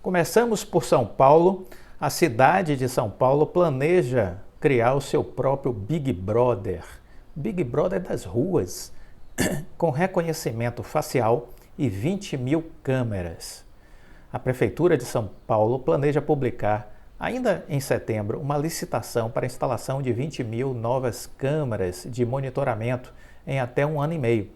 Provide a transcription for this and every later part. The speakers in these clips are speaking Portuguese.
Começamos por São Paulo. A cidade de São Paulo planeja criar o seu próprio Big Brother. Big Brother das ruas, com reconhecimento facial e 20 mil câmeras. A Prefeitura de São Paulo planeja publicar, ainda em setembro, uma licitação para a instalação de 20 mil novas câmeras de monitoramento em até 1 ano e meio,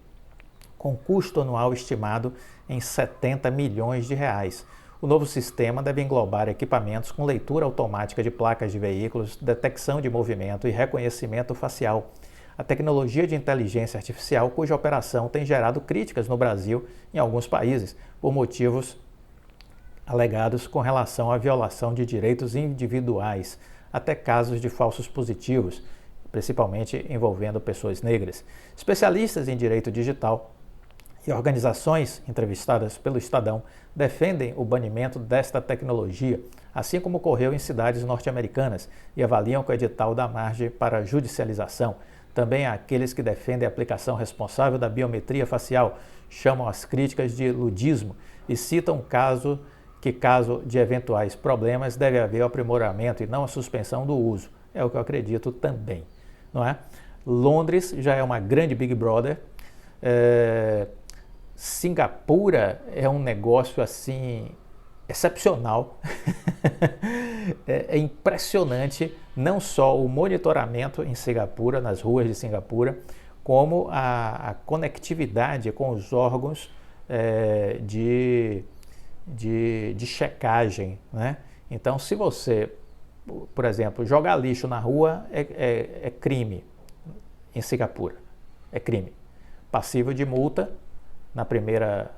com custo anual estimado em 70 milhões de reais. O novo sistema deve englobar equipamentos com leitura automática de placas de veículos, detecção de movimento e reconhecimento facial. A tecnologia de inteligência artificial, cuja operação tem gerado críticas no Brasil e em alguns países, por motivos alegados com relação à violação de direitos individuais, até casos de falsos positivos, principalmente envolvendo pessoas negras. Especialistas em direito digital e organizações entrevistadas pelo Estadão defendem o banimento desta tecnologia, assim como ocorreu em cidades norte-americanas, e avaliam que o edital dá margem para judicialização. Também há aqueles que defendem a aplicação responsável da biometria facial, chamam as críticas de ludismo e citam caso de eventuais problemas deve haver o aprimoramento e não a suspensão do uso. É o que eu acredito também, não é? Londres já é uma grande Big Brother. Singapura é um negócio assim excepcional. É impressionante não só o monitoramento em Singapura, nas ruas de Singapura, como a conectividade com os órgãos de checagem, né? Então, se você, por exemplo, jogar lixo na rua é crime em Singapura, é crime, passível de multa. Na primeira,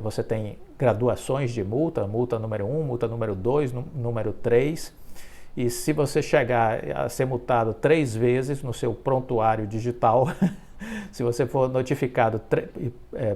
você tem graduações de multa, multa número 1, multa número 2, número 3. E se você chegar a ser multado 3 vezes no seu prontuário digital, se você for notificado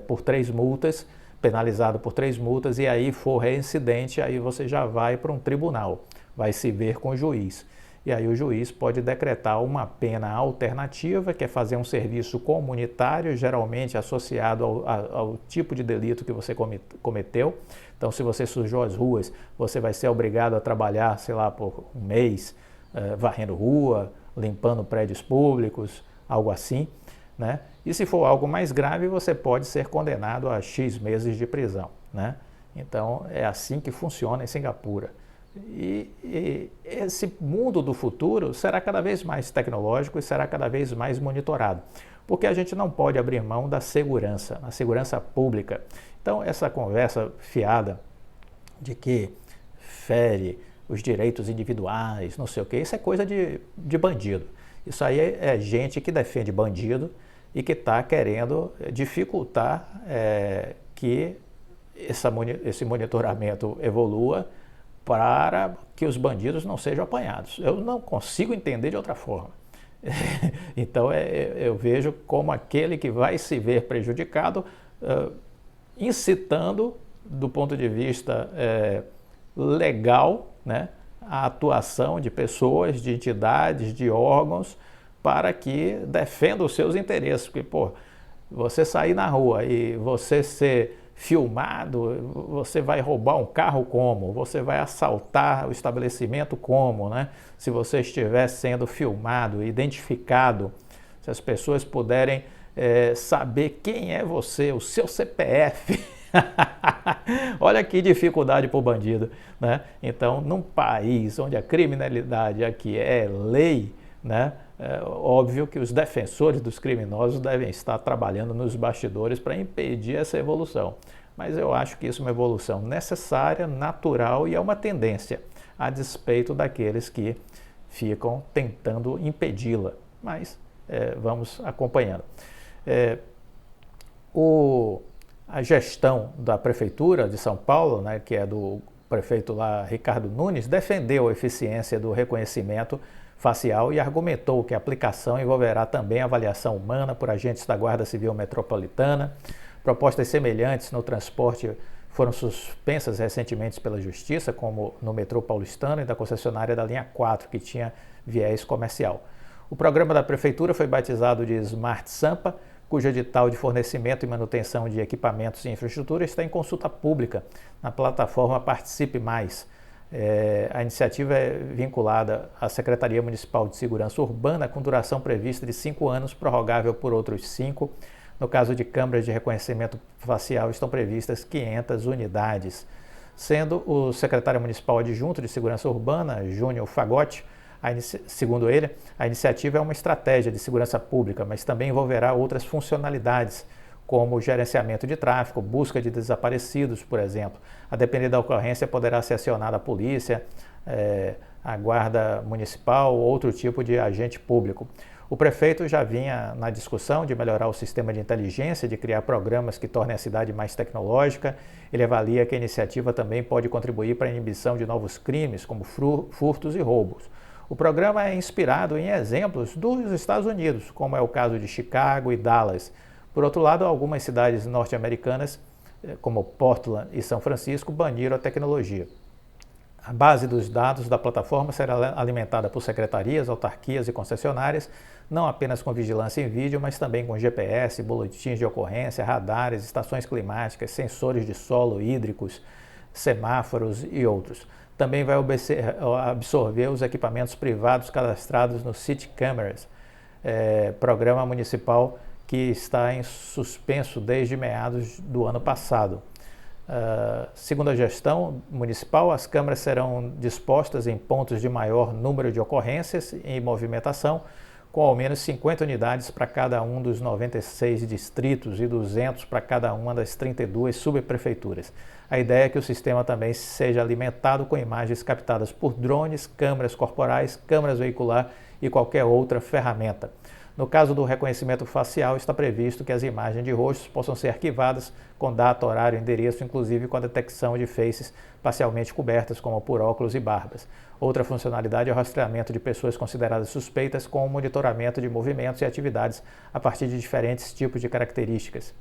por 3 multas, penalizado por 3 multas, e aí for reincidente, aí você já vai para um tribunal, vai se ver com o juiz. E aí o juiz pode decretar uma pena alternativa, que é fazer um serviço comunitário, geralmente associado ao tipo de delito que você cometeu. Então, se você sujou as ruas, você vai ser obrigado a trabalhar, sei lá, por um mês, varrendo rua, limpando prédios públicos, algo assim, né? E se for algo mais grave, você pode ser condenado a X meses de prisão, né? Então, é assim que funciona em Singapura. E esse mundo do futuro será cada vez mais tecnológico e será cada vez mais monitorado, porque a gente não pode abrir mão da segurança, a segurança pública. Então, essa conversa fiada de que fere os direitos individuais, não sei o quê, isso é coisa de bandido. Isso aí é gente que defende bandido e que está querendo dificultar que esse monitoramento evolua para que os bandidos não sejam apanhados. Eu não consigo entender de outra forma. Então, eu vejo como aquele que vai se ver prejudicado, incitando, do ponto de vista legal, né, a atuação de pessoas, de entidades, de órgãos, para que defendam os seus interesses. Porque, pô, você sair na rua e você ser filmado, você vai roubar um carro como? Você vai assaltar o estabelecimento como, né? Se você estiver sendo filmado, identificado, se as pessoas puderem saber quem é você, o seu CPF. Olha que dificuldade para o bandido, né? Então, num país onde a criminalidade aqui é lei, né? É óbvio que os defensores dos criminosos devem estar trabalhando nos bastidores para impedir essa evolução. Mas eu acho que isso é uma evolução necessária, natural e é uma tendência, a despeito daqueles que ficam tentando impedi-la. Mas vamos acompanhando. A gestão da Prefeitura de São Paulo, né, que é do prefeito lá, Ricardo Nunes, defendeu a eficiência do reconhecimento facial e argumentou que a aplicação envolverá também a avaliação humana por agentes da Guarda Civil Metropolitana. Propostas semelhantes no transporte foram suspensas recentemente pela Justiça, como no metrô paulistano e da concessionária da linha 4, que tinha viés comercial. O programa da Prefeitura foi batizado de Smart Sampa, cujo edital de fornecimento e manutenção de equipamentos e infraestrutura está em consulta pública na plataforma Participe Mais. A iniciativa é vinculada à Secretaria Municipal de Segurança Urbana com duração prevista de 5 anos, prorrogável por outros 5. No caso de câmeras de reconhecimento facial, estão previstas 500 unidades. Sendo o secretário municipal adjunto de Segurança Urbana, Júnior Fagotti, segundo ele, a iniciativa é uma estratégia de segurança pública, mas também envolverá outras funcionalidades, como gerenciamento de tráfego, busca de desaparecidos, por exemplo. A depender da ocorrência, poderá ser acionada a polícia, a guarda municipal ou outro tipo de agente público. O prefeito já vinha na discussão de melhorar o sistema de inteligência, de criar programas que tornem a cidade mais tecnológica. Ele avalia que a iniciativa também pode contribuir para a inibição de novos crimes, como furtos e roubos. O programa é inspirado em exemplos dos Estados Unidos, como é o caso de Chicago e Dallas. Por outro lado, algumas cidades norte-americanas, como Portland e São Francisco, baniram a tecnologia. A base dos dados da plataforma será alimentada por secretarias, autarquias e concessionárias, não apenas com vigilância em vídeo, mas também com GPS, boletins de ocorrência, radares, estações climáticas, sensores de solo, hídricos, semáforos e outros. Também vai absorver os equipamentos privados cadastrados no City Cameras, programa municipal que está em suspenso desde meados do ano passado. Segundo a gestão municipal, as câmeras serão dispostas em pontos de maior número de ocorrências em movimentação, com ao menos 50 unidades para cada um dos 96 distritos e 200 para cada uma das 32 subprefeituras. A ideia é que o sistema também seja alimentado com imagens captadas por drones, câmeras corporais, câmeras veicular e qualquer outra ferramenta. No caso do reconhecimento facial, está previsto que as imagens de rostos possam ser arquivadas com data, horário, endereço, inclusive com a detecção de faces parcialmente cobertas, como por óculos e barbas. Outra funcionalidade é o rastreamento de pessoas consideradas suspeitas com o monitoramento de movimentos e atividades a partir de diferentes tipos de características.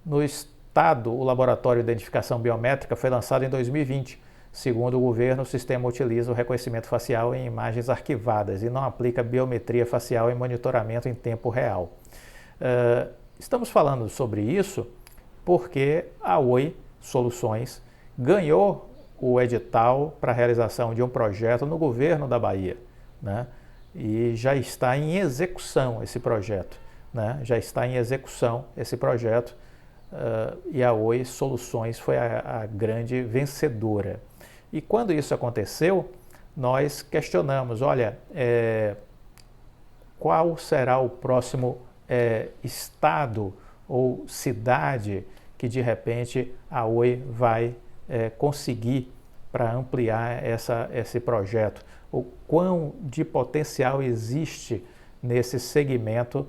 No estado, o Laboratório de Identificação Biométrica foi lançado em 2020. Segundo o governo, o sistema utiliza o reconhecimento facial em imagens arquivadas e não aplica biometria facial em monitoramento em tempo real. Estamos falando sobre isso porque a Oi Soluções ganhou o edital para a realização de um projeto no governo da Bahia, né? E já está em execução esse projeto, né? Já está em execução esse projeto e a Oi Soluções foi a grande vencedora. E quando isso aconteceu, nós questionamos, olha, qual será o próximo estado ou cidade que de repente a Oi vai conseguir para ampliar esse projeto? O quão de potencial existe nesse segmento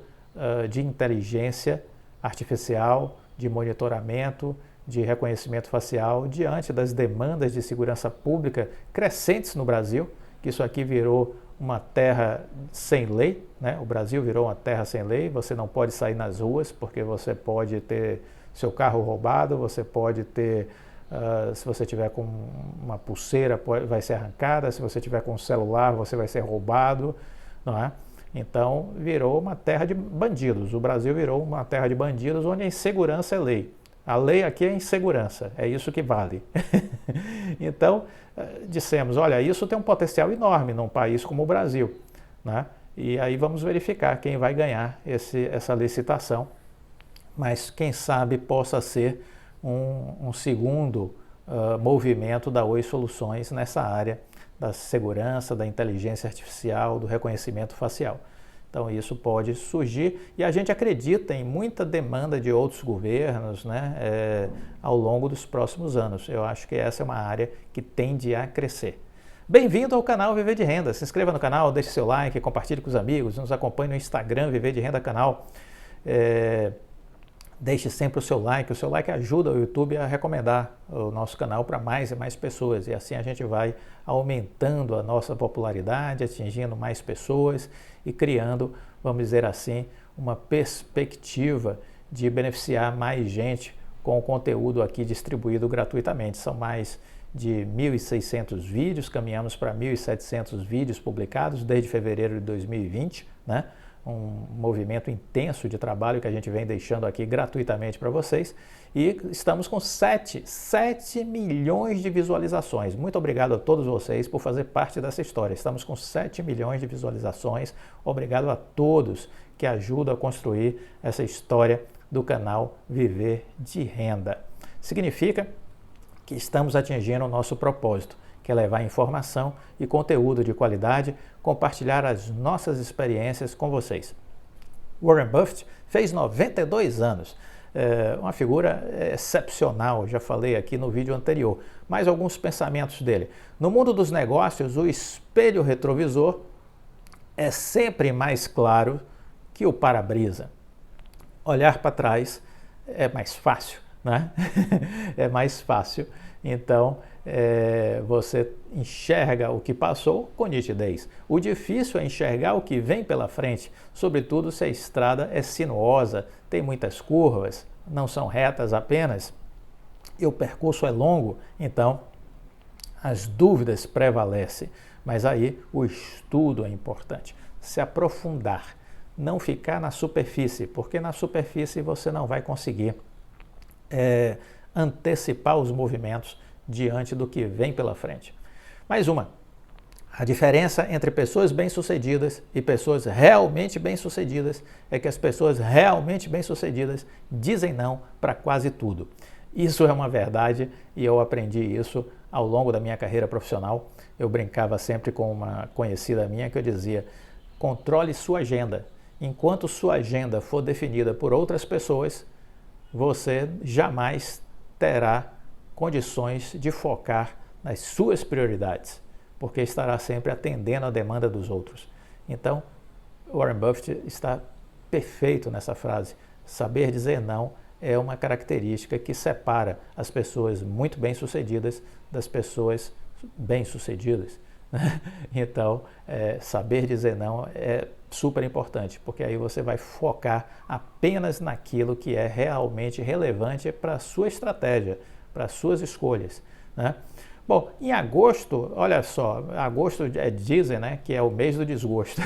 de inteligência artificial, de monitoramento, de reconhecimento facial, diante das demandas de segurança pública crescentes no Brasil, que isso aqui virou uma terra sem lei, né? O Brasil virou uma terra sem lei, você não pode sair nas ruas porque você pode ter seu carro roubado, você pode ter, se você tiver com uma pulseira vai ser arrancada, se você tiver com um celular você vai ser roubado, não é? Então virou uma terra de bandidos, o Brasil virou uma terra de bandidos onde a insegurança é lei. A lei aqui é insegurança, é isso que vale. Então, dissemos, olha, isso tem um potencial enorme num país como o Brasil, né? E aí vamos verificar quem vai ganhar essa licitação, mas quem sabe possa ser um segundo movimento da Oi Soluções nessa área da segurança, da inteligência artificial, do reconhecimento facial. Então isso pode surgir e a gente acredita em muita demanda de outros governos, né, ao longo dos próximos anos. Eu acho que essa é uma área que tende a crescer. Bem-vindo ao canal Viver de Renda. Se inscreva no canal, deixe seu like, compartilhe com os amigos, nos acompanhe no Instagram Viver de Renda Canal. Deixe sempre o seu like ajuda o YouTube a recomendar o nosso canal para mais e mais pessoas e assim a gente vai aumentando a nossa popularidade, atingindo mais pessoas e criando, vamos dizer assim, uma perspectiva de beneficiar mais gente com o conteúdo aqui distribuído gratuitamente. São mais de 1.600 vídeos, caminhamos para 1.700 vídeos publicados desde fevereiro de 2020, né? um movimento intenso de trabalho que a gente vem deixando aqui gratuitamente para vocês. E estamos com 7 milhões de visualizações. Muito obrigado a todos vocês por fazer parte dessa história. Estamos com 7 milhões de visualizações. Obrigado a todos que ajudam a construir essa história do canal Viver de Renda. Significa que estamos atingindo o nosso propósito, que é levar informação e conteúdo de qualidade, compartilhar as nossas experiências com vocês. Warren Buffett fez 92 anos. Uma figura excepcional, já falei aqui no vídeo anterior. Mais alguns pensamentos dele. No mundo dos negócios, o espelho retrovisor é sempre mais claro que o para-brisa. Olhar para trás é mais fácil, né? É mais fácil. Então, você enxerga o que passou com nitidez. O difícil é enxergar o que vem pela frente, sobretudo se a estrada é sinuosa, tem muitas curvas, não são retas apenas, e o percurso é longo, então as dúvidas prevalecem. Mas aí o estudo é importante, se aprofundar, não ficar na superfície, porque na superfície você não vai conseguir antecipar os movimentos diante do que vem pela frente. Mais uma, a diferença entre pessoas bem-sucedidas e pessoas realmente bem-sucedidas é que as pessoas realmente bem-sucedidas dizem não para quase tudo. Isso é uma verdade e eu aprendi isso ao longo da minha carreira profissional. Eu brincava sempre com uma conhecida minha que eu dizia: controle sua agenda. Enquanto sua agenda for definida por outras pessoas, você jamais terá condições de focar nas suas prioridades, porque estará sempre atendendo a demanda dos outros. Então, Warren Buffett está perfeito nessa frase. Saber dizer não é uma característica que separa as pessoas muito bem-sucedidas das pessoas bem-sucedidas. Então, saber dizer não é super importante, porque aí você vai focar apenas naquilo que é realmente relevante para a sua estratégia, para as suas escolhas, né? Bom, em agosto, olha só, agosto dizem, né, que é o mês do desgosto.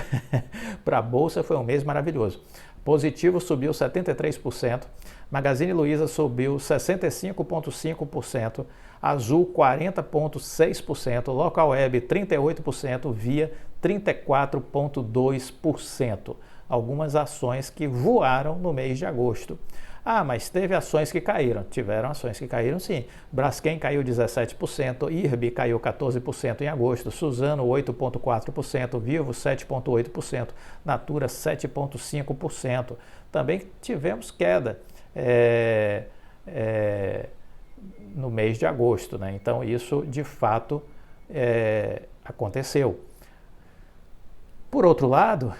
Para a Bolsa foi um mês maravilhoso. Positivo subiu 73%, Magazine Luiza subiu 65,5%, Azul 40,6%, Local Web 38%, Via 34,2%. Algumas ações que voaram no mês de agosto. Ah, mas teve ações que caíram. Tiveram ações que caíram, sim. Braskem caiu 17%, IRB caiu 14% em agosto, Suzano 8,4%, Vivo 7,8%, Natura 7,5%. Também tivemos queda no mês de agosto, né? Então isso de fato aconteceu. Por outro lado,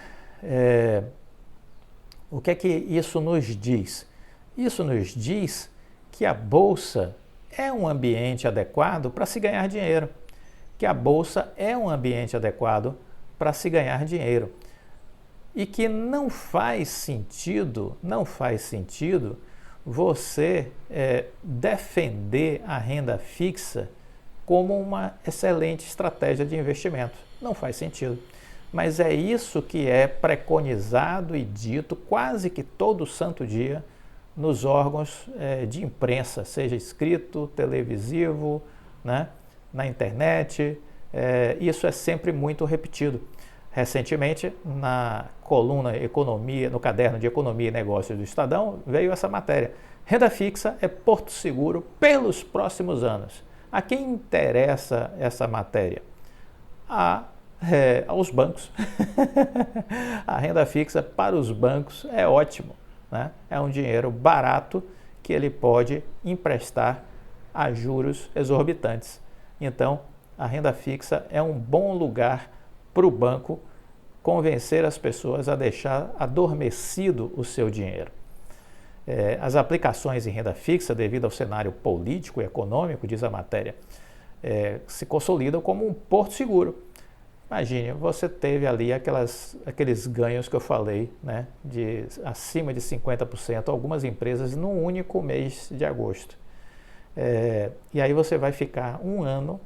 o que é que isso nos diz? Isso nos diz que a Bolsa é um ambiente adequado para se ganhar dinheiro, que a Bolsa é um ambiente adequado para se ganhar dinheiro e que não faz sentido você defender a renda fixa como uma excelente estratégia de investimento. Não faz sentido. Mas é isso que é preconizado e dito quase que todo santo dia nos órgãos de imprensa, seja escrito, televisivo, né, na internet. Isso é sempre muito repetido. Recentemente, na coluna Economia, no caderno de Economia e Negócios do Estadão, veio essa matéria. Renda fixa é porto seguro pelos próximos anos. A quem interessa essa matéria? Aos bancos. A renda fixa para os bancos é ótimo, né? É um dinheiro barato que ele pode emprestar a juros exorbitantes. Então, a renda fixa é um bom lugar para o banco convencer as pessoas a deixar adormecido o seu dinheiro. As aplicações em renda fixa, devido ao cenário político e econômico, diz a matéria, se consolidam como um porto seguro. Imagine, você teve ali aqueles ganhos que eu falei, né, de acima de 50%, algumas empresas num único mês de agosto. E aí você vai ficar um ano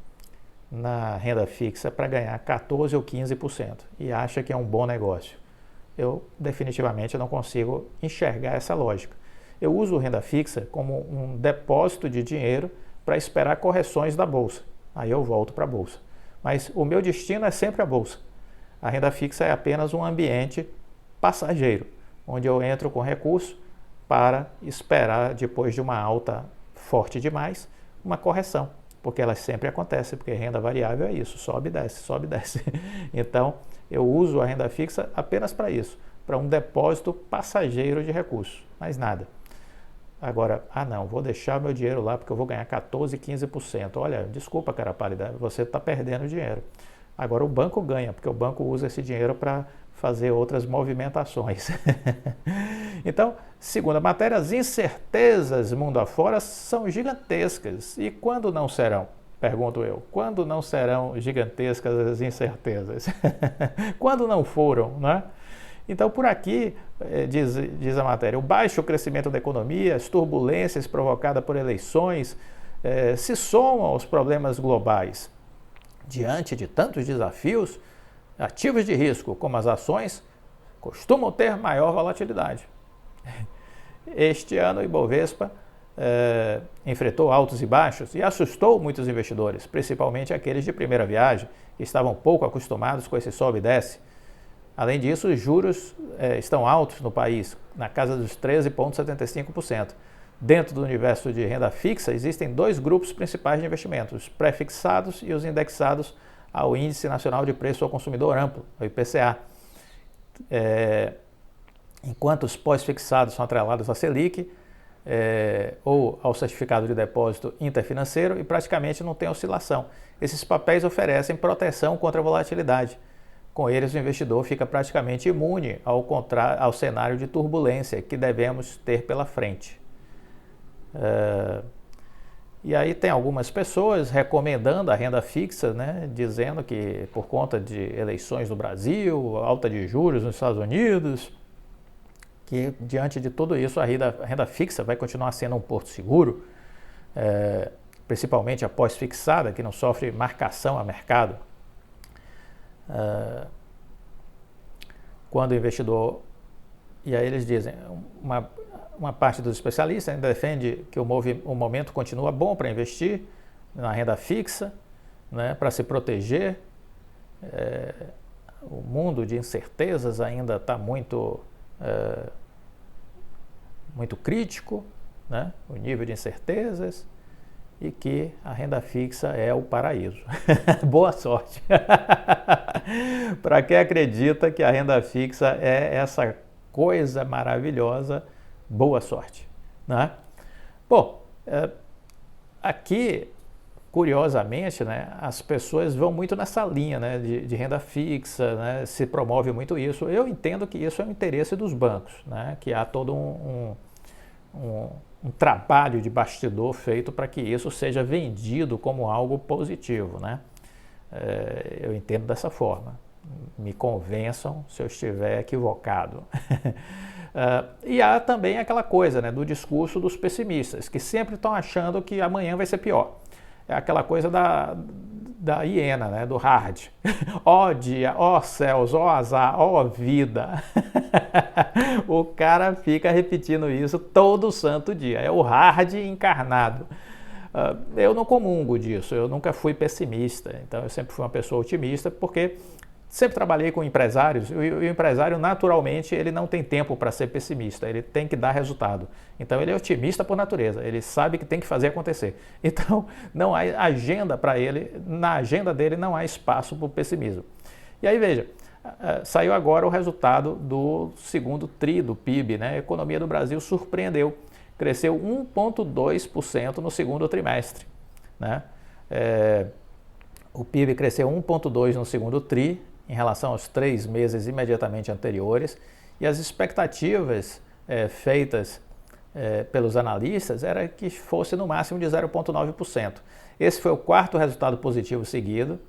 na renda fixa para ganhar 14% ou 15% e acha que é um bom negócio. eu definitivamente não consigo enxergar essa lógica. Eu uso renda fixa como um depósito de dinheiro para esperar correções da bolsa. Aí eu volto para a bolsa. Mas o meu destino é sempre a bolsa. A renda fixa é apenas um ambiente passageiro, onde eu entro com recurso para esperar, depois de uma alta forte demais, uma correção. Porque elas sempre acontecem, porque renda variável é isso, sobe e desce, sobe e desce. Então, eu uso a renda fixa apenas para isso, para um depósito passageiro de recursos, mais nada. Agora, não, vou deixar meu dinheiro lá porque eu vou ganhar 14%, 15%. Olha, desculpa, cara pálida, você está perdendo dinheiro. Agora o banco ganha, porque o banco usa esse dinheiro para fazer outras movimentações. Então, segundo a matéria, as incertezas mundo afora são gigantescas. E quando não serão? Pergunto eu. Quando não serão gigantescas as incertezas? Quando não foram, né? Então, por aqui, diz a matéria, o baixo crescimento da economia, as turbulências provocadas por eleições, se somam aos problemas globais. Diante de tantos desafios, ativos de risco, como as ações, costumam ter maior volatilidade. Este ano, o Ibovespa enfrentou altos e baixos e assustou muitos investidores, principalmente aqueles de primeira viagem, que estavam pouco acostumados com esse sobe e desce. Além disso, os juros estão altos no país, na casa dos 13,75%. Dentro do universo de renda fixa, existem dois grupos principais de investimentos, os pré-fixados e os indexados ao Índice Nacional de Preço ao Consumidor Amplo, o IPCA. Enquanto os pós-fixados são atrelados à Selic ou ao certificado de depósito interfinanceiro e praticamente não tem oscilação. Esses papéis oferecem proteção contra a volatilidade. Com eles, o investidor fica praticamente imune ao cenário de turbulência que devemos ter pela frente. E aí tem algumas pessoas recomendando a renda fixa, né, dizendo que por conta de eleições no Brasil, alta de juros nos Estados Unidos, que diante de tudo isso a renda fixa vai continuar sendo um porto seguro, principalmente a pós-fixada, que não sofre marcação a mercado. Quando o investidor, e aí eles dizem, uma parte dos especialistas ainda defende que o momento continua bom para investir na renda fixa, né, para se proteger. O mundo de incertezas ainda está muito crítico, né, o nível de incertezas, e que a renda fixa é o paraíso. Boa sorte! Para quem acredita que a renda fixa é essa coisa maravilhosa, boa sorte, né? Bom, aqui, curiosamente, né, as pessoas vão muito nessa linha, né, de renda fixa, né, se promove muito isso. Eu entendo que isso é um interesse dos bancos, né, que há todo um trabalho de bastidor feito para que isso seja vendido como algo positivo, né? Eu entendo dessa forma. Me convençam se eu estiver equivocado. E há também aquela coisa, né, do discurso dos pessimistas, que sempre estão achando que amanhã vai ser pior. É aquela coisa da hiena, né, do hard. Ó dia, ó céus, ó azar, ó vida. O cara fica repetindo isso todo santo dia. É o hard encarnado. Eu não comungo disso, eu nunca fui pessimista. Então eu sempre fui uma pessoa otimista, porque sempre trabalhei com empresários, e o empresário naturalmente ele não tem tempo para ser pessimista, ele tem que dar resultado. Então ele é otimista por natureza, ele sabe que tem que fazer acontecer. Então não há agenda para ele, na agenda dele não há espaço para o pessimismo. E aí veja, saiu agora o resultado do segundo TRI do PIB, né? A economia do Brasil surpreendeu, cresceu 1,2% no segundo trimestre, né? O PIB cresceu 1,2% no segundo TRI, em relação aos 3 meses imediatamente anteriores, e as expectativas feitas pelos analistas era que fosse no máximo de 0,9%. Esse foi o quarto resultado positivo seguido.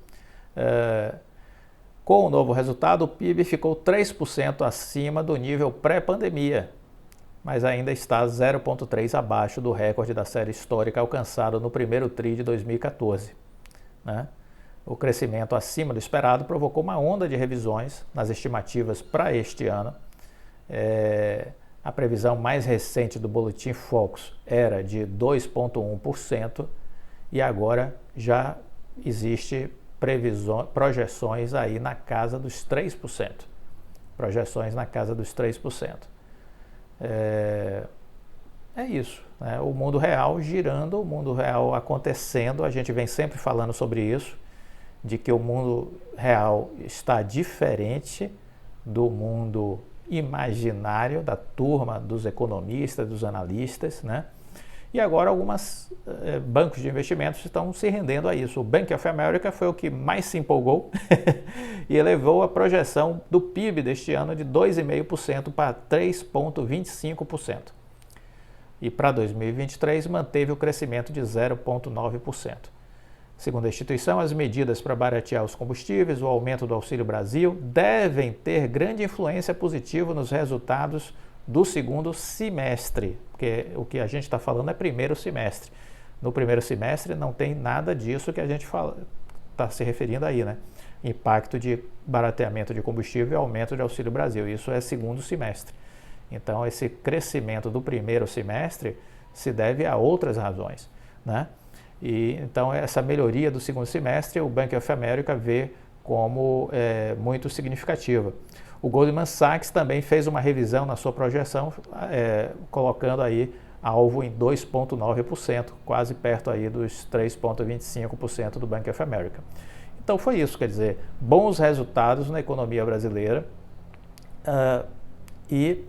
Com o novo resultado, o PIB ficou 3% acima do nível pré-pandemia, mas ainda está 0,3% abaixo do recorde da série histórica alcançado no primeiro TRI de 2014, né? o crescimento acima do esperado provocou uma onda de revisões nas estimativas para este ano. A previsão mais recente do Boletim Focus era de 2,1% e agora já existe projeções aí na casa dos 3%. Projeções na casa dos 3%. É isso, né? O mundo real girando, o mundo real acontecendo, a gente vem sempre falando sobre isso, de que o mundo real está diferente do mundo imaginário da turma dos economistas, dos analistas, né? E agora alguns bancos de investimentos estão se rendendo a isso. O Bank of America foi o que mais se empolgou e elevou a projeção do PIB deste ano de 2,5% para 3,25%. E para 2023 manteve o crescimento de 0,9%. Segundo a instituição, as medidas para baratear os combustíveis, o aumento do Auxílio Brasil, devem ter grande influência positiva nos resultados do segundo semestre, porque o que a gente está falando é primeiro semestre. No primeiro semestre não tem nada disso que a gente está se referindo aí, né? Impacto de barateamento de combustível e aumento de Auxílio Brasil. Isso é segundo semestre. Então, esse crescimento do primeiro semestre se deve a outras razões, né? E então essa melhoria do segundo semestre o Bank of America vê como muito significativa. O Goldman Sachs também fez uma revisão na sua projeção, colocando aí alvo em 2,9%, quase perto aí dos 3,25% do Bank of America. Então foi isso, quer dizer, bons resultados na economia brasileira e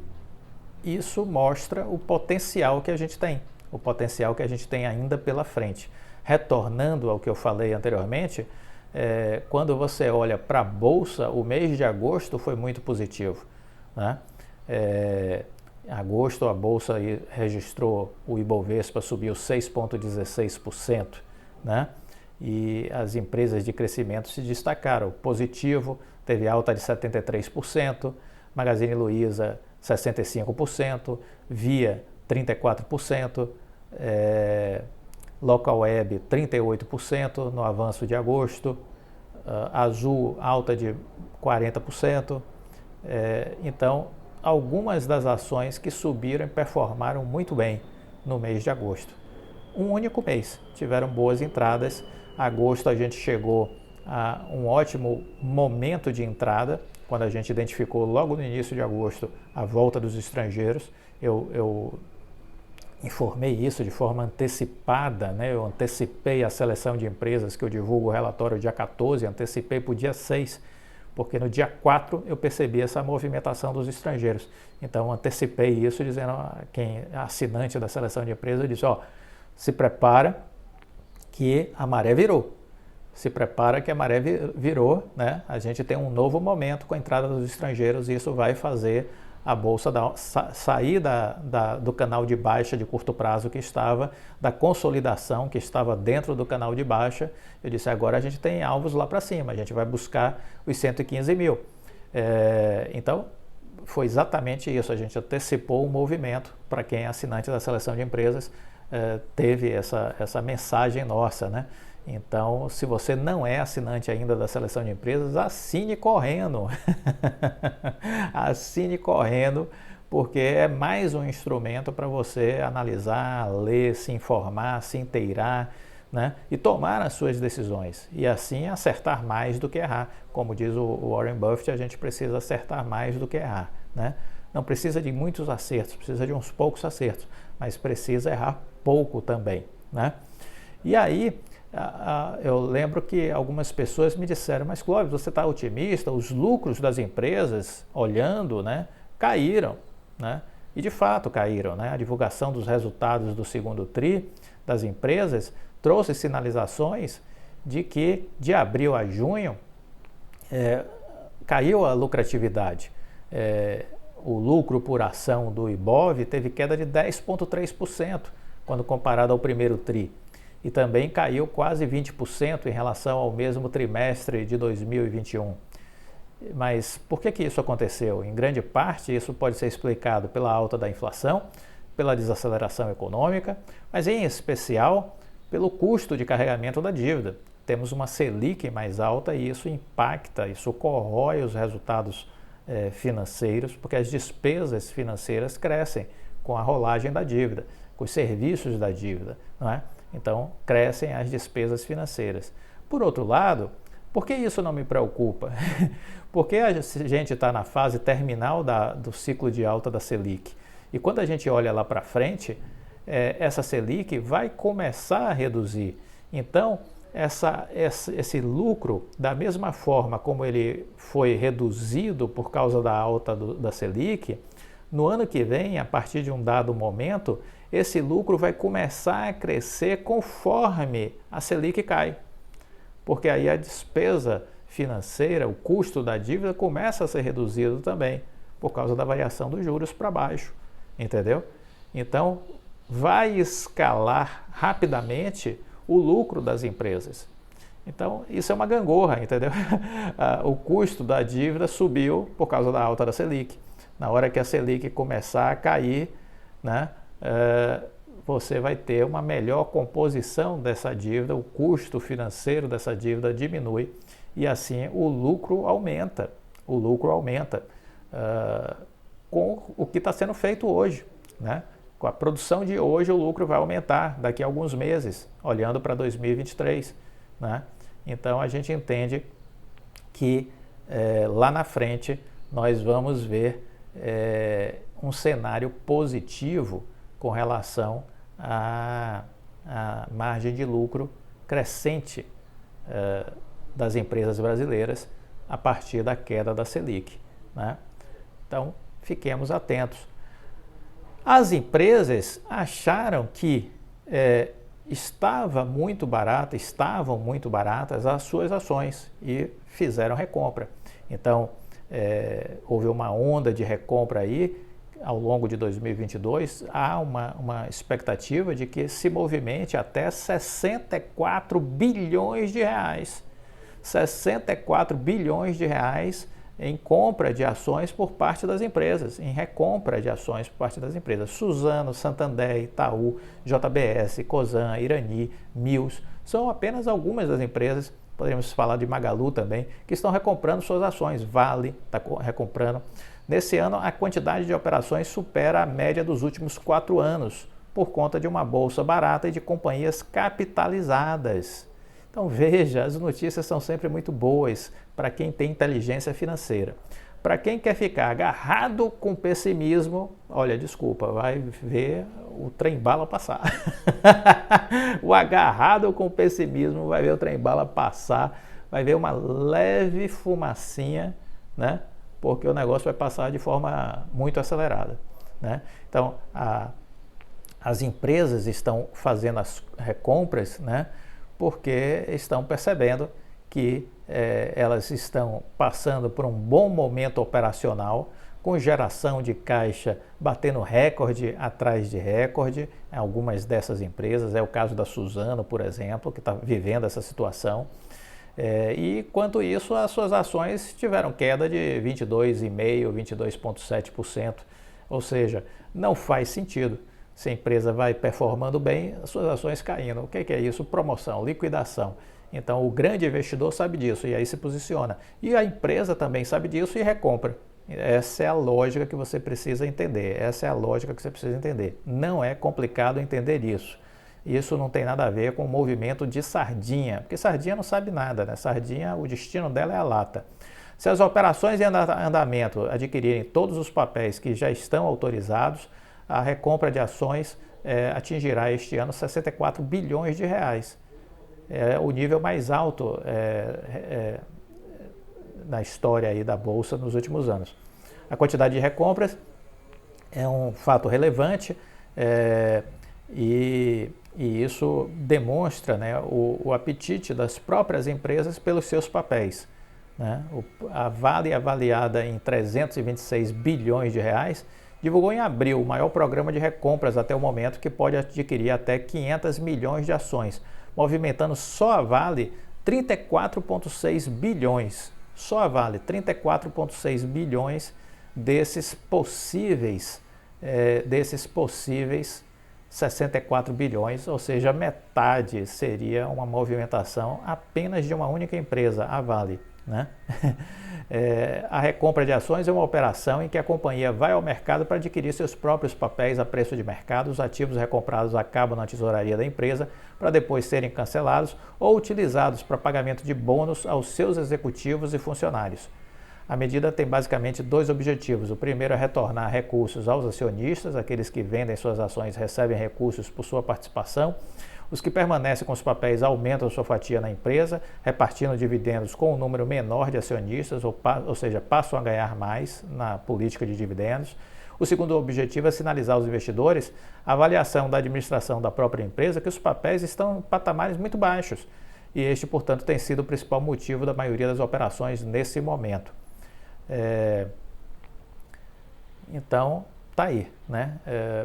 isso mostra o potencial que a gente tem, o potencial que a gente tem ainda pela frente. Retornando ao que eu falei anteriormente, quando você olha para a Bolsa, o mês de agosto foi muito positivo, né? Em agosto a Bolsa registrou, o Ibovespa subiu 6,16%, né? E as empresas de crescimento se destacaram. Positivo, teve alta de 73%, Magazine Luiza 65%, Via 34%, Local Web 38% no avanço de agosto, Azul alta de 40%. Então, algumas das ações que subiram e performaram muito bem no mês de agosto. Um único mês, tiveram boas entradas. Agosto a gente chegou a um ótimo momento de entrada, quando a gente identificou logo no início de agosto a volta dos estrangeiros. Eu informei isso de forma antecipada, né? Eu antecipei a seleção de empresas que eu divulgo o relatório dia 14, antecipei para o dia 6, porque no dia 4 eu percebi essa movimentação dos estrangeiros. Então antecipei isso dizendo a quem é assinante da seleção de empresas, eu disse, se prepara que a maré virou. Se prepara que a maré virou, né? A gente tem um novo momento com a entrada dos estrangeiros e isso vai fazer a Bolsa sair do canal de baixa de curto prazo que estava, da consolidação que estava dentro do canal de baixa. Eu disse, agora a gente tem alvos lá para cima, a gente vai buscar os 115 mil. Então, foi exatamente isso, a gente antecipou o movimento. Para quem é assinante da seleção de empresas, teve essa mensagem nossa, né? Então, se você não é assinante ainda da seleção de empresas, assine correndo. Assine correndo, porque é mais um instrumento para você analisar, ler, se informar, se inteirar, né? E tomar as suas decisões. E assim acertar mais do que errar. Como diz o Warren Buffett, a gente precisa acertar mais do que errar, né? Não precisa de muitos acertos, precisa de uns poucos acertos, mas precisa errar pouco também, né? E aí, eu lembro que algumas pessoas me disseram, mas Clóvis, você está otimista? Os lucros das empresas, olhando, né, caíram, né? E de fato caíram, né? A divulgação dos resultados do segundo TRI das empresas trouxe sinalizações de que de abril a junho caiu a lucratividade. O lucro por ação do Ibov teve queda de 10,3% quando comparado ao primeiro TRI. E também caiu quase 20% em relação ao mesmo trimestre de 2021. Mas por que isso aconteceu? Em grande parte, isso pode ser explicado pela alta da inflação, pela desaceleração econômica, mas em especial pelo custo de carregamento da dívida. Temos uma Selic mais alta e isso impacta, isso corrói os resultados financeiros, porque as despesas financeiras crescem com a rolagem da dívida, com os serviços da dívida, não é? Então, crescem as despesas financeiras. Por outro lado, por que isso não me preocupa? Porque a gente está na fase terminal do ciclo de alta da Selic. E quando a gente olha lá para frente, essa Selic vai começar a reduzir. Então, esse lucro, da mesma forma como ele foi reduzido por causa da alta da Selic, no ano que vem, a partir de um dado momento, esse lucro vai começar a crescer conforme a Selic cai. Porque aí a despesa financeira, o custo da dívida começa a ser reduzido também, por causa da variação dos juros para baixo, entendeu? Então, vai escalar rapidamente o lucro das empresas. Então, isso é uma gangorra, entendeu? O custo da dívida subiu por causa da alta da Selic. Na hora que a Selic começar a cair, né, você vai ter uma melhor composição dessa dívida, o custo financeiro dessa dívida diminui e assim o lucro aumenta. O lucro aumenta com o que está sendo feito hoje, né? Com a produção de hoje, o lucro vai aumentar daqui a alguns meses, olhando para 2023, né? Então, a gente entende que lá na frente nós vamos ver um cenário positivo com relação à margem de lucro crescente das empresas brasileiras a partir da queda da Selic, né? Então, fiquemos atentos. As empresas acharam que estavam muito baratas as suas ações e fizeram recompra. Então, houve uma onda de recompra aí ao longo de 2022. Há uma expectativa de que se movimente até 64 bilhões de reais. 64 bilhões de reais em compra de ações por parte das empresas, em recompra de ações por parte das empresas. Suzano, Santander, Itaú, JBS, Cosan, Irani, Mills, são apenas algumas das empresas, poderíamos falar de Magalu também, que estão recomprando suas ações. Vale está recomprando. Nesse ano, a quantidade de operações supera a média dos últimos 4 anos, por conta de uma bolsa barata e de companhias capitalizadas. Então veja, as notícias são sempre muito boas para quem tem inteligência financeira. Para quem quer ficar agarrado com pessimismo, olha, desculpa, vai ver o trem-bala passar. O agarrado com pessimismo vai ver o trem-bala passar, vai ver uma leve fumacinha, né? Porque o negócio vai passar de forma muito acelerada, né? Então, as empresas estão fazendo as recompras, né? Porque estão percebendo que elas estão passando por um bom momento operacional, com geração de caixa batendo recorde atrás de recorde, algumas dessas empresas, é o caso da Suzano, por exemplo, que está vivendo essa situação. E quanto isso, as suas ações tiveram queda de 22,5%, 22,7%, ou seja, não faz sentido. Se a empresa vai performando bem, as suas ações caindo. O que é isso? Promoção, liquidação. Então, o grande investidor sabe disso e aí se posiciona. E a empresa também sabe disso e recompra. Essa é a lógica que você precisa entender. Essa é a lógica que você precisa entender. Não é complicado entender isso. Isso não tem nada a ver com o movimento de sardinha, porque sardinha não sabe nada, né? Sardinha, o destino dela é a lata. Se as operações em andamento adquirirem todos os papéis que já estão autorizados, a recompra de ações atingirá este ano 64 bilhões de reais. É o nível mais alto na história aí da Bolsa nos últimos anos. A quantidade de recompras é um fato relevante e isso demonstra, né, o apetite das próprias empresas pelos seus papéis, né? A Vale, avaliada em 326 bilhões de reais, divulgou em abril o maior programa de recompras até o momento, que pode adquirir até 500 milhões de ações, movimentando só a Vale 34,6 bilhões. Só a Vale, 34,6 bilhões desses possíveis 64 bilhões, ou seja, metade seria uma movimentação apenas de uma única empresa, a Vale, né? A recompra de ações é uma operação em que a companhia vai ao mercado para adquirir seus próprios papéis a preço de mercado. Os ativos recomprados acabam na tesouraria da empresa para depois serem cancelados ou utilizados para pagamento de bônus aos seus executivos e funcionários. A medida tem basicamente dois objetivos. O primeiro é retornar recursos aos acionistas, aqueles que vendem suas ações recebem recursos por sua participação. Os que permanecem com os papéis aumentam sua fatia na empresa, repartindo dividendos com um número menor de acionistas, ou seja, passam a ganhar mais na política de dividendos. O segundo objetivo é sinalizar aos investidores a avaliação da administração da própria empresa, que os papéis estão em patamares muito baixos. E este, portanto, tem sido o principal motivo da maioria das operações nesse momento. Então, tá aí, né?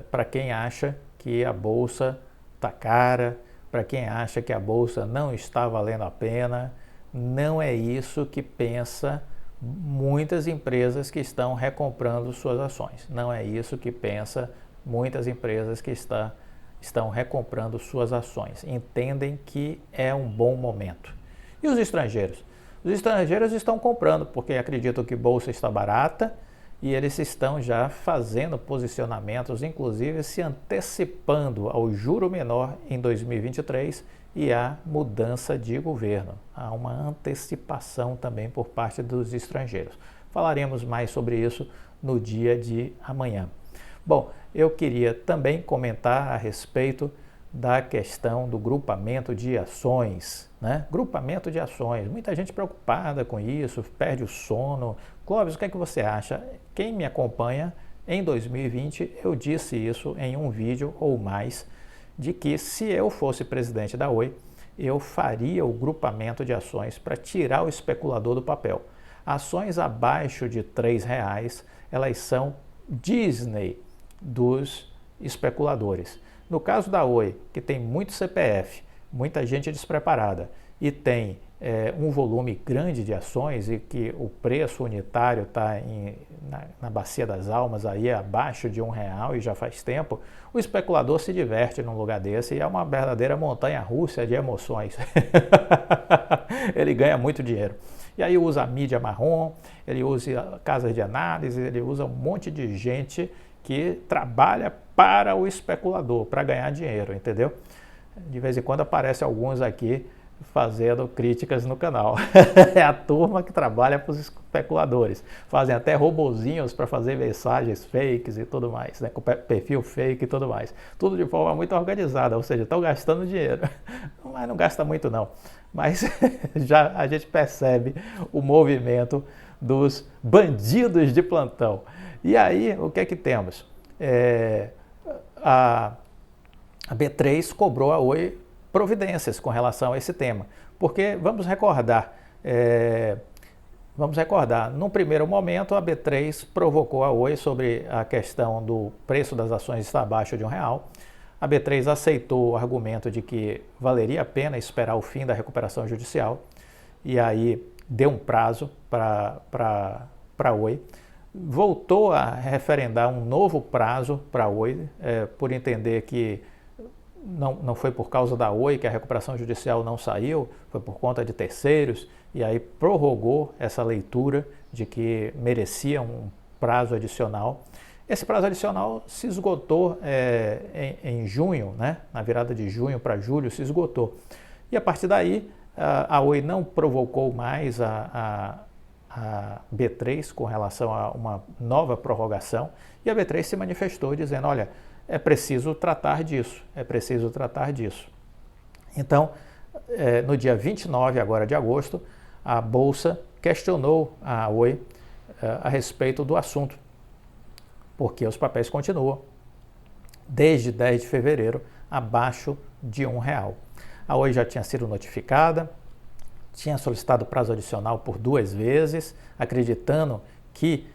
Para quem acha que a bolsa está cara, para quem acha que a bolsa não está valendo a pena, não é isso que pensa muitas empresas que estão recomprando suas ações. Não é isso que pensa muitas empresas que estão recomprando suas ações. Entendem que é um bom momento. E os estrangeiros? Os estrangeiros estão comprando porque acreditam que a bolsa está barata e eles estão já fazendo posicionamentos, inclusive se antecipando ao juro menor em 2023 e à mudança de governo. Há uma antecipação também por parte dos estrangeiros. Falaremos mais sobre isso no dia de amanhã. Bom, eu queria também comentar a respeito da questão do grupamento de ações, né? Grupamento de ações, muita gente preocupada com isso, perde o sono. Clóvis, o que é que você acha? Quem me acompanha, em 2020 eu disse isso em um vídeo ou mais, de que se eu fosse presidente da Oi, eu faria o grupamento de ações para tirar o especulador do papel. Ações abaixo de R$3, elas são Disney dos especuladores. No caso da Oi, que tem muito CPF, muita gente despreparada e tem um volume grande de ações e que o preço unitário está na bacia das almas aí abaixo de R$1 e já faz tempo, o especulador se diverte num lugar desse e é uma verdadeira montanha-russa de emoções. Ele ganha muito dinheiro. E aí usa a mídia marrom, ele usa casas de análise, ele usa um monte de gente que trabalha para o especulador, para ganhar dinheiro, entendeu? De vez em quando aparece alguns aqui fazendo críticas no canal. É a turma que trabalha para os especuladores. Fazem até robozinhos para fazer mensagens fakes e tudo mais, né? Com perfil fake e tudo mais. Tudo de forma muito organizada, ou seja, estão gastando dinheiro. Mas não gasta muito não. Mas já a gente percebe o movimento dos bandidos de plantão. E aí, o que é que temos? A B3 cobrou a Oi providências com relação a esse tema. Porque, vamos recordar, num primeiro momento a B3 provocou a Oi sobre a questão do preço das ações estar abaixo de R$1. A B3 aceitou o argumento de que valeria a pena esperar o fim da recuperação judicial e aí deu um prazo para a Oi. Voltou a referendar um novo prazo para a Oi, por entender que não foi por causa da Oi que a recuperação judicial não saiu, foi por conta de terceiros, e aí prorrogou essa leitura de que merecia um prazo adicional. Esse prazo adicional se esgotou em junho, né? Na virada de junho para julho se esgotou. E a partir daí, a Oi não provocou mais a B3 com relação a uma nova prorrogação, e a B3 se manifestou dizendo, olha, é preciso tratar disso, Então, no dia 29 agora de agosto, a Bolsa questionou a Oi a respeito do assunto, porque os papéis continuam, desde 10 de fevereiro, abaixo de R$1. A Oi já tinha sido notificada, tinha solicitado prazo adicional por 2 vezes, acreditando que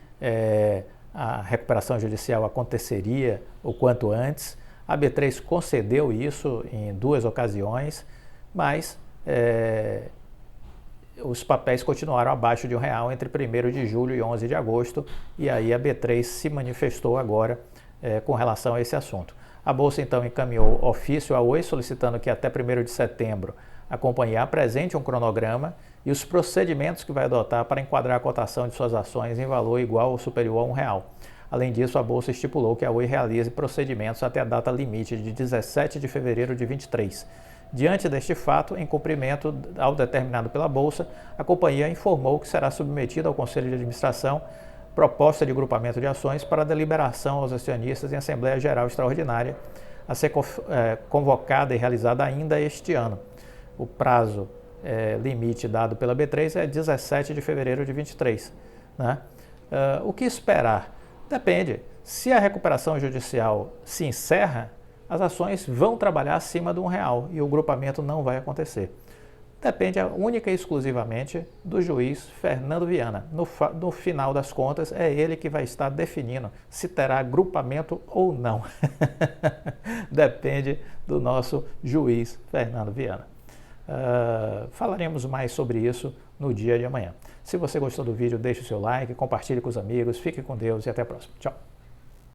a recuperação judicial aconteceria o quanto antes. A B3 concedeu isso em 2 ocasiões, mas os papéis continuaram abaixo de R$1 entre 1º de julho e 11 de agosto, e aí a B3 se manifestou agora com relação a esse assunto. A Bolsa então encaminhou ofício à Oi solicitando que até 1º de setembro a companhia apresente um cronograma e os procedimentos que vai adotar para enquadrar a cotação de suas ações em valor igual ou superior a R$1. Além disso, a Bolsa estipulou que a Oi realize procedimentos até a data limite de 17 de fevereiro de 2023. Diante deste fato, em cumprimento ao determinado pela Bolsa, a companhia informou que será submetida ao Conselho de Administração proposta de grupamento de ações para deliberação aos acionistas em Assembleia Geral Extraordinária, a ser convocada e realizada ainda este ano. O prazo limite dado pela B3 é 17 de fevereiro de 2023. Né? O que esperar? Depende. Se a recuperação judicial se encerra, as ações vão trabalhar acima de R$1 e o grupamento não vai acontecer. Depende única e exclusivamente do juiz Fernando Viana. No final das contas, é ele que vai estar definindo se terá grupamento ou não. Depende do nosso juiz Fernando Viana. Falaremos mais sobre isso no dia de amanhã. Se você gostou do vídeo, deixe o seu like, compartilhe com os amigos, fique com Deus e até a próxima. Tchau!